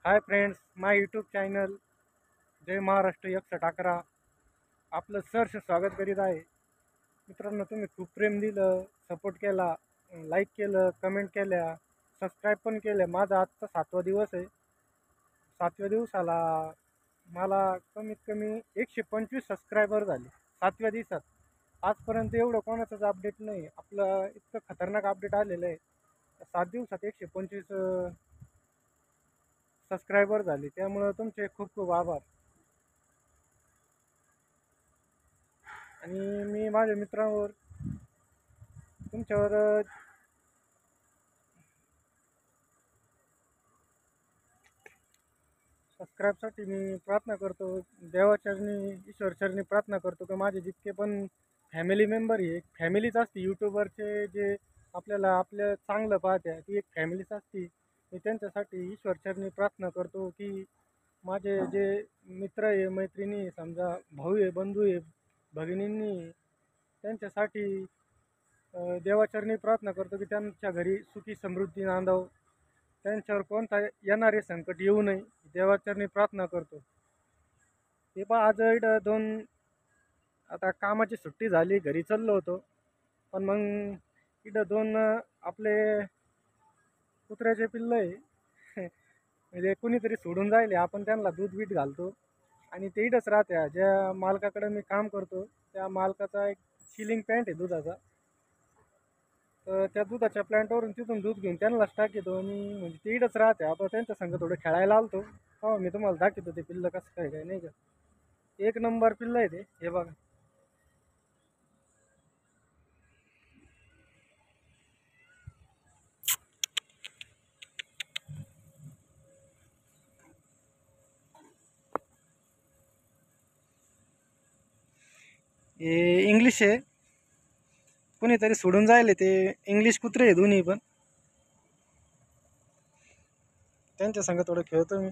Hi friends, माय YouTube channel जय महाराष्ट्र 111 आपलं सहर्ष स्वागत करीत आहे. मित्रांनो, तुम्ही खूप प्रेम दिलं, सपोर्ट केला, लाईक केलं, कमेंट केल्या, सबस्क्राईब पण केलं. माझा आजचा 7वा दिवस आहे. 7व्या दिवसाला मला कमीत कमी 125 सबस्क्रायबर झाले 7व्या दिवसात. आजपर्यंत एवढं कोणाचंच अपडेट नाही. आपलं इतकं खतरनाक अपडेट आलेलं आहे. 7 दिवसात 125 सबस्क्रायबर झाले. त्यामुळं तुमचे खूप खूप आभार. आणि मी माझ्या मित्रांवर तुमच्यावर सबस्क्राईबसाठी मी प्रार्थना करतो. देवाचरणी ईश्वरचरणी प्रार्थना करतो की माझे जितके पण फॅमिली मेंबर ही एक फॅमिलीच असते. यूट्यूबरचे जे आपल्याला आपलं चांगलं पाहत्या ती एक फॅमिलीच असते. मी त्यांच्यासाठी ईश्वरचरणी प्रार्थना करतो की माझे जे मित्र आहे, मैत्रिणी, समजा भाऊ आहे, बंधू आहे, भगिनींनी, त्यांच्यासाठी देवाचरणी प्रार्थना करतो की त्यांच्या घरी सुखी समृद्धी नांदाव, त्यांच्यावर कोणता येणारे संकट येऊ नये, देवाचरणी प्रार्थना करतो. ते पहा, आज इथं आता कामाची सुट्टी झाली, घरी चाललो होतो. पण मग इथं दोन आपले कुत्र्याचे पिल्लं आहे. म्हणजे कुणीतरी सोडून जायले, आपण त्यांना दूध बीट घालतो आणि ते इथंच राहत्या. ज्या मालकाकडे मी काम करतो त्या मालकाचा एक सिलिंग पॅन्ट आहे दुधाचा. तर त्या दुधाच्या प्लॅन्टवरून तिथून दूध घेऊन त्यांनाच टाकीतो मी. म्हणजे ते इथंच राहते. आता त्यांच्या संग थोडं खेळायला आलतो. हो, मी तुम्हाला दाखवतो ते पिल्लं कसं काय काय, नाही का. एक नंबर पिल्लं आहे ते. हे बघा, हे इंग्लिश आहे. कुणीतरी सोडून जायले, ते इंग्लिश कुत्रे आहे दोन्ही पण. त्यांच्या संग थोडं खेळतो मी.